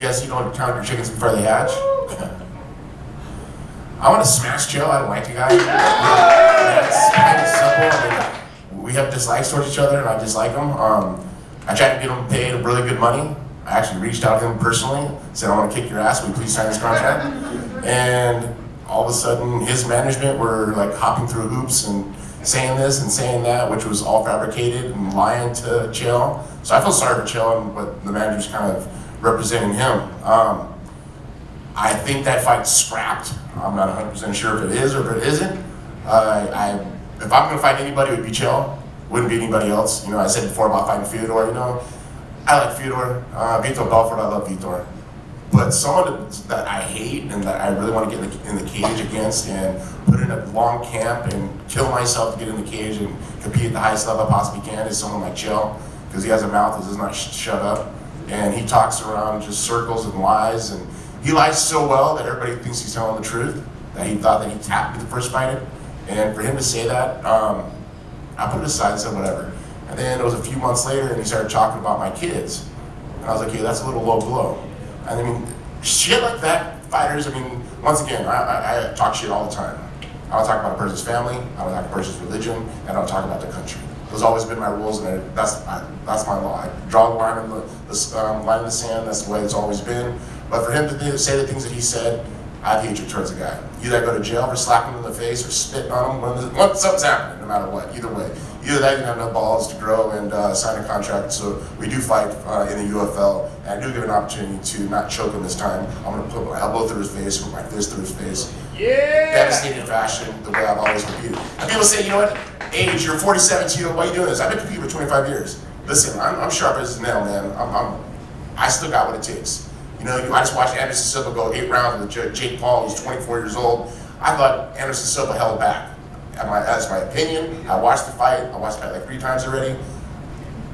Guess you don't count your chickens before they hatch. I want to smash Chael. I don't like the guy. It's plain and simple. I mean, we have dislikes towards each other, and I dislike him. I tried to get him paid really good money. I actually reached out to him personally, said, I want to kick your ass. Will you please sign this contract? And all of a sudden, his management were like hopping through hoops and saying this and saying that, which was all fabricated and lying to Chael. So I feel sorry for Chael, but the manager's kind of representing him. I think that fight's scrapped. I'm not 100% sure if it is or if it isn't. If I'm gonna fight anybody, it would be Chael. Wouldn't be anybody else. You know, I said before about fighting Fyodor, you know. I like Fyodor. Vitor Belfort, I love Vitor. But someone that I hate and that I really want to get in the cage against and put in a long camp and kill myself to get in the cage and compete at the highest level I possibly can is someone like Chael, because he has a mouth that does not shut up. And he talks around just circles and lies, and he lies so well that everybody thinks he's telling the truth, that he thought that he tapped me the first fight. And for him to say that, I put it aside and said whatever. And then it was a few months later and he started talking about my kids. And I was like, hey, that's a little low blow. And I mean, shit like that, fighters, I mean, once again, I talk shit all the time. I don't talk about a person's family, I don't talk about a person's religion, and I don't talk about the country. Those have always been my rules, and that's my law. I draw the line in line in the sand. That's the way it's always been. But for him to say the things that he said, I have hatred towards the guy. Either I go to jail for slapping him in the face or spitting on him. Something's happening, no matter what. Either way, either that, you have enough balls to grow and sign a contract. So we do fight in the UFL, and I do give an opportunity to not choke him this time. I'm going to put my elbow through his face, put my fist through his face. Yeah. Devastating fashion, the way I've always competed. And people say, you know what? Age, you're 47, Tito, why are you doing this? I've been competing for 25 years. Listen, I'm sharp as a nail, man. I still got what it takes. You know, I just watched Anderson Silva go 8 rounds with Jake Paul, who's 24 years old. I thought Anderson Silva held back. That's my opinion. I watched the fight. I watched the fight like 3 times already.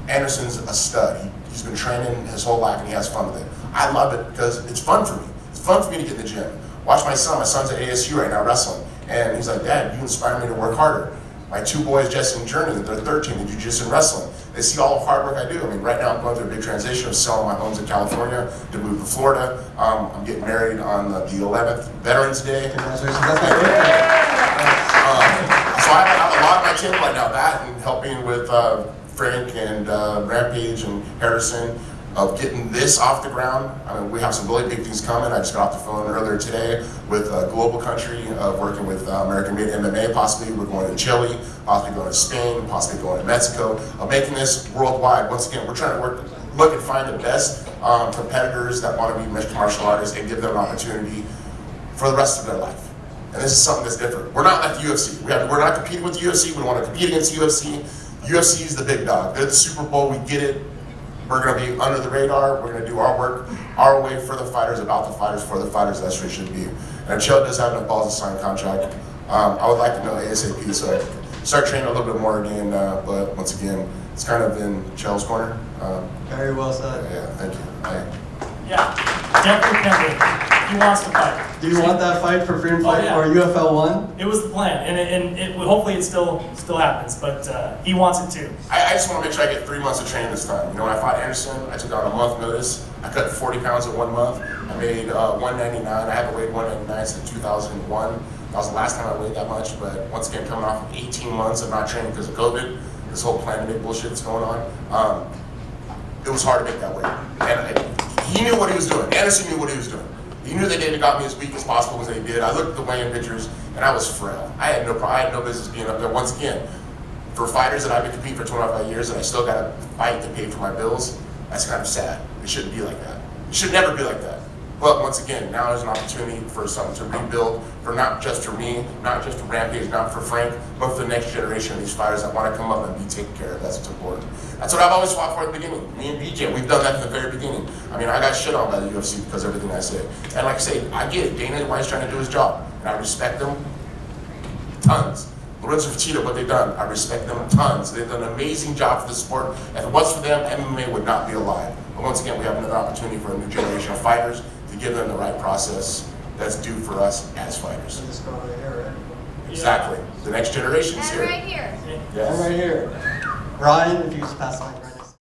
Anderson's a stud. He's been training his whole life and he has fun with it. I love it because it's fun for me. It's fun for me to get in the gym. Watch my son. My son's at ASU right now wrestling. And he's like, Dad, you inspire me to work harder. My 2 boys, Jesse and Journey, they're 13, they do jiu-jitsu and wrestling. They see all the hard work I do. I mean, right now I'm going through a big transition of selling my homes in California to move to Florida. I'm getting married on the 11th, Veterans Day. Congratulations, that's my birthday. So I have a lot of my channel right now, that and helping with Frank and Rampage and Harrison of getting this off the ground. I mean, we have some really big things coming. I just got off the phone earlier today with Global Country of working with American-made MMA, possibly. We're going to Chile, possibly going to Spain, possibly going to Mexico, of making this worldwide. Once again, we're trying to look and find the best competitors that want to be mixed martial artists and give them an opportunity for the rest of their life. And this is something that's different. We're not like the UFC. We're not competing with the UFC. We don't want to compete against the UFC. UFC is the big dog. They're the Super Bowl. We get it. We're going to be under the radar. We're going to do our work our way for the fighters, about the fighters, for the fighters. That's what it should be. And Chael does have enough balls to sign a contract. I would like to know ASAP so I can start training a little bit more again. But once again, it's kind of in Chael's corner. Very well said. Yeah, thank you. Yeah, definitely pending. He wants to fight. Do you want that fight for Freedom Fight or UFL 1? It was the plan, and hopefully it still happens, but he wants it too. I just want to make sure I get 3 months of training this time. You know, when I fought Anderson, I took on a month notice. I cut 40 pounds in 1 month. I made 199. I haven't weighed 199 since 2001. That was the last time I weighed that much, but once again, coming off of 18 months of not training because of COVID, this whole pandemic bullshit that's going on, it was hard to make that weight. And he knew what he was doing. Anderson knew what he was doing. He knew they didn't got me as weak as possible as they did. I looked at the weigh-in pictures, and I was frail. I had no business being up there. Once again, for fighters that I've been competing for 25 years and I still got to fight to pay for my bills, that's kind of sad. It shouldn't be like that. It should never be like that. But once again, now there's an opportunity for something to rebuild, for not just for me, not just for Rampage, not for Frank, but for the next generation of these fighters that want to come up and be taken care of. That's what's important. That's what I've always fought for at the beginning. Me and BJ, we've done that from the very beginning. I mean, I got shit on by the UFC because of everything I say. And like I say, I get it. Dana White's trying to do his job, and I respect them tons. Lorenzo Fertitta, what they've done, I respect them tons. They've done an amazing job for the sport. If it wasn't for them, MMA would not be alive. But once again, we have another opportunity for a new generation of fighters to give them the right process that's due for us as fighters. This girl right here, right? Exactly. The next generation's here. Right here. Yes. I'm right here. Ryan, if you just pass the mic.